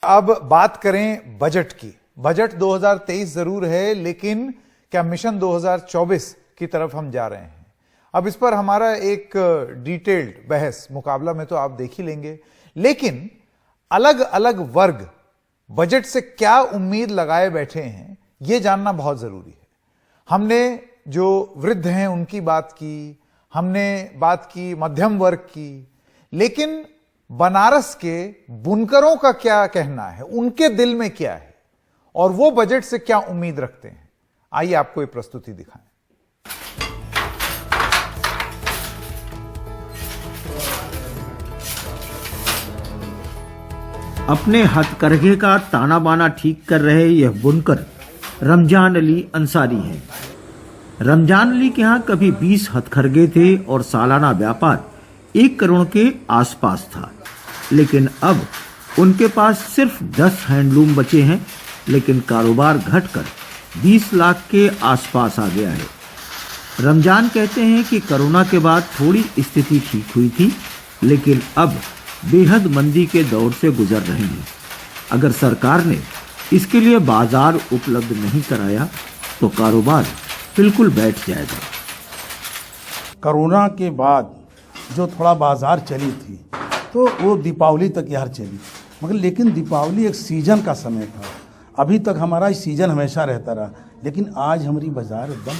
अब बात करें बजट की। बजट 2023 जरूर है, लेकिन क्या मिशन 2024 की तरफ हम जा रहे हैं? अब इस पर हमारा एक डिटेल्ड बहस मुकाबला में तो आप देख ही लेंगे, लेकिन अलग अलग वर्ग बजट से क्या उम्मीद लगाए बैठे हैं, यह जानना बहुत जरूरी है। हमने जो वृद्ध हैं उनकी बात की, हमने बात की मध्यम वर्ग की, लेकिन बनारस के बुनकरों का क्या कहना है, उनके दिल में क्या है और वो बजट से क्या उम्मीद रखते हैं? आइए आपको ये प्रस्तुति दिखाएं। अपने हथकरघे का ताना बाना ठीक कर रहे यह बुनकर रमजान अली अंसारी हैं। रमजान अली के यहाँ कभी 20 हथकरघे थे और सालाना व्यापार 1 करोड़ के आसपास था, लेकिन अब उनके पास सिर्फ 10 हैंडलूम बचे हैं, लेकिन कारोबार घटकर 20 लाख के आसपास आ गया है। रमजान कहते हैं कि कोरोना के बाद थोड़ी स्थिति ठीक हुई थी, लेकिन अब बेहद मंदी के दौर से गुजर रहे हैं। अगर सरकार ने इसके लिए बाजार उपलब्ध नहीं कराया तो कारोबार बिल्कुल बैठ जाएगा। कोरोना के बाद जो थोड़ा बाजार चली थी तो वो दीपावली तक यार चली, मगर लेकिन दीपावली एक सीजन का समय था। अभी तक हमारा सीजन हमेशा रहता रहा, लेकिन आज हमारी बाजार एकदम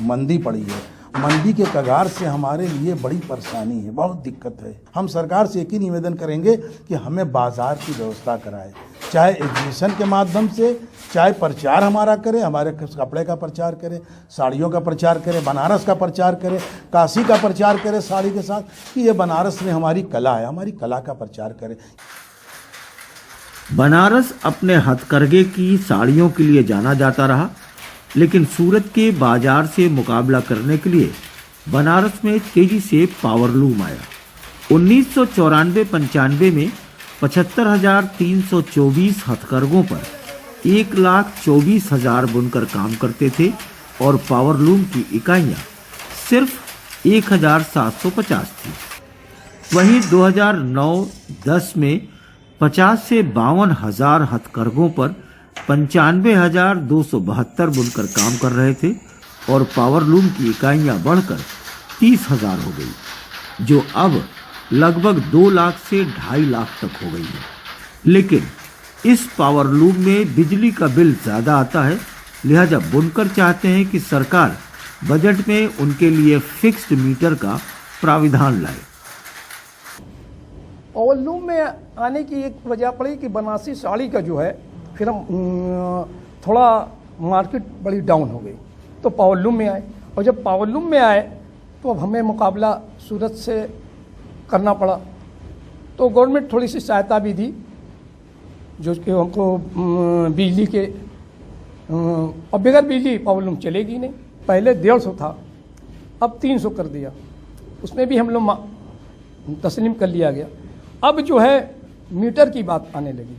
मंदी पड़ी है। मंदी के कगार से हमारे लिए बड़ी परेशानी है, बहुत दिक्कत है। हम सरकार से एक ही निवेदन करेंगे कि हमें बाजार की व्यवस्था कराए, चाहे एग्जीबिशन के माध्यम से, चाहे प्रचार हमारा करे, हमारे कपड़े का प्रचार करे, साड़ियों का प्रचार करे, बनारस का प्रचार करे, काशी का प्रचार करे साड़ी के साथ, कि ये बनारस में हमारी कला है, हमारी कला का प्रचार करे। बनारस अपने हथकरघे की साड़ियों के लिए जाना जाता रहा, लेकिन सूरत के बाजार से मुकाबला करने के लिए बनारस में तेजी से पावरलूम आया। 1994-95 में 75,324 हथकरघों पर 1,24,000 बुनकर काम करते थे और पावरलूम की इकाइयां सिर्फ 1,750 थी। वहीं 2009-10 में 50 से 52,000 हथकरघों पर 95,272 बुनकर काम कर रहे थे और पावरलूम की इकाइयां बढ़कर 30,000 हो गई, जो अब लगभग 2 लाख से 2.5 लाख तक हो गई है। लेकिन इस पावरलूम में बिजली का बिल ज्यादा आता है, लिहाजा बुनकर चाहते हैं कि सरकार बजट में उनके लिए फिक्स्ड मीटर का प्राविधान लाए। पावरलूम में आने की एक वजह पड़ी कि बनारसी साड़ी का जो है फिर हम थोड़ा मार्केट बड़ी डाउन हो गई, तो पावरलूम में आए। और जब पावरलूम में आए तो अब हमें मुकाबला सूरत से करना पड़ा, तो गवर्नमेंट थोड़ी सी सहायता भी दी, जो कि हमको बिजली के, अब बगैर बिजली पावरलूम चलेगी नहीं। पहले 150 था, अब 300 कर दिया, उसमें भी हम लोग तस्लीम कर लिया गया। अब जो है मीटर की बात आने लगी,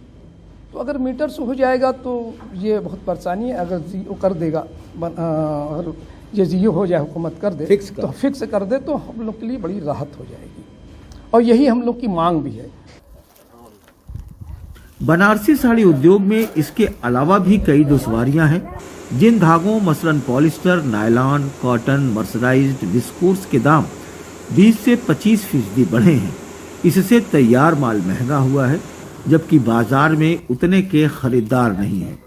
तो अगर मीटर से हो जाएगा तो ये बहुत परेशानी है। अगर जीरो कर देगा, अगर ये जीरो हो जाए, हुकूमत कर दे, तो फिक्स कर दे, तो हम लोग के लिए बड़ी राहत हो जाएगी, और यही हम लोग की मांग भी है। बनारसी साड़ी उद्योग में इसके अलावा भी कई दुश्वारियां हैं। जिन धागों मसलन polyester, nylon, cotton, mercerized, viscose के दाम 20 से 25% बढ़े हैं, इससे तैयार माल महंगा हुआ है, जबकि बाजार में उतने के खरीदार नहीं हैं।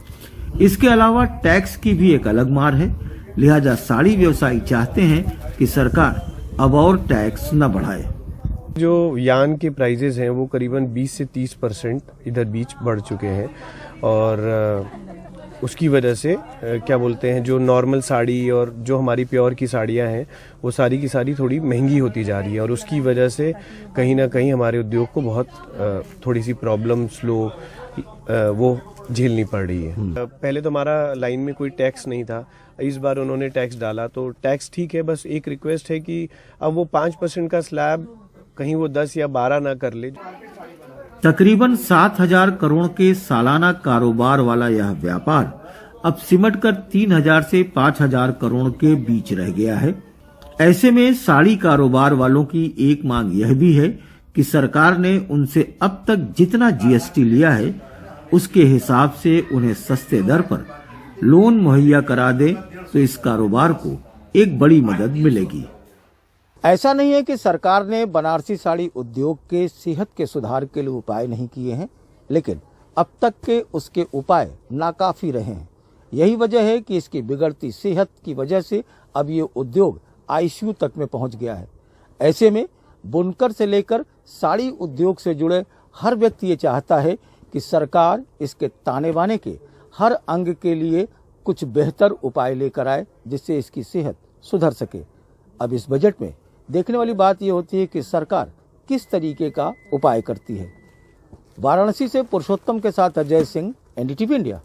इसके अलावा टैक्स की भी एक अलग मार है, लिहाजा साड़ी व्यवसायी चाहते हैं कि सरकार अब और टैक्स न बढ़ाए। जो यान के प्राइजेस हैं वो करीबन 20 से 30% इधर बीच बढ़ चुके हैं, और उसकी वजह से क्या बोलते हैं, जो नॉर्मल साड़ी और जो हमारी प्योर की साड़ियां हैं वो सारी की सारी थोड़ी महंगी होती जा रही है, और उसकी वजह से कहीं ना कहीं हमारे उद्योग को बहुत थोड़ी सी प्रॉब्लम वो झेलनी पड़ रही है। पहले तो हमारा लाइन में कोई टैक्स नहीं था, इस बार उन्होंने टैक्स डाला, तो टैक्स ठीक है, बस एक रिक्वेस्ट है कि अब वो 5% का स्लैब कहीं वो 10 या 12 ना कर ले। तकरीबन 7,000 करोड़ के सालाना कारोबार वाला यह व्यापार अब सिमटकर 3,000 से 5,000 करोड़ के बीच रह गया है। ऐसे में साड़ी कारोबार वालों की एक मांग यह भी है कि सरकार ने उनसे अब तक जितना जीएसटी लिया है उसके हिसाब से उन्हें सस्ते दर पर लोन मुहैया करा दे तो इस कारोबार को एक बड़ी मदद मिलेगी। ऐसा नहीं है कि सरकार ने बनारसी साड़ी उद्योग के सेहत के सुधार के लिए उपाय नहीं किए हैं, लेकिन अब तक के उसके उपाय नाकाफी रहे हैं। यही वजह है कि इसकी बिगड़ती सेहत की वजह से अब ये उद्योग आईसीयू तक में पहुंच गया है। ऐसे में बुनकर से लेकर साड़ी उद्योग से जुड़े हर व्यक्ति ये चाहता है कि सरकार इसके ताने बाने के हर अंग के लिए कुछ बेहतर उपाय लेकर आए, जिससे इसकी सेहत सुधर सके। अब इस बजट में देखने वाली बात यह होती है कि सरकार किस तरीके का उपाय करती है। वाराणसी से पुरुषोत्तम के साथ अजय सिंह, एनडीटीवी इंडिया।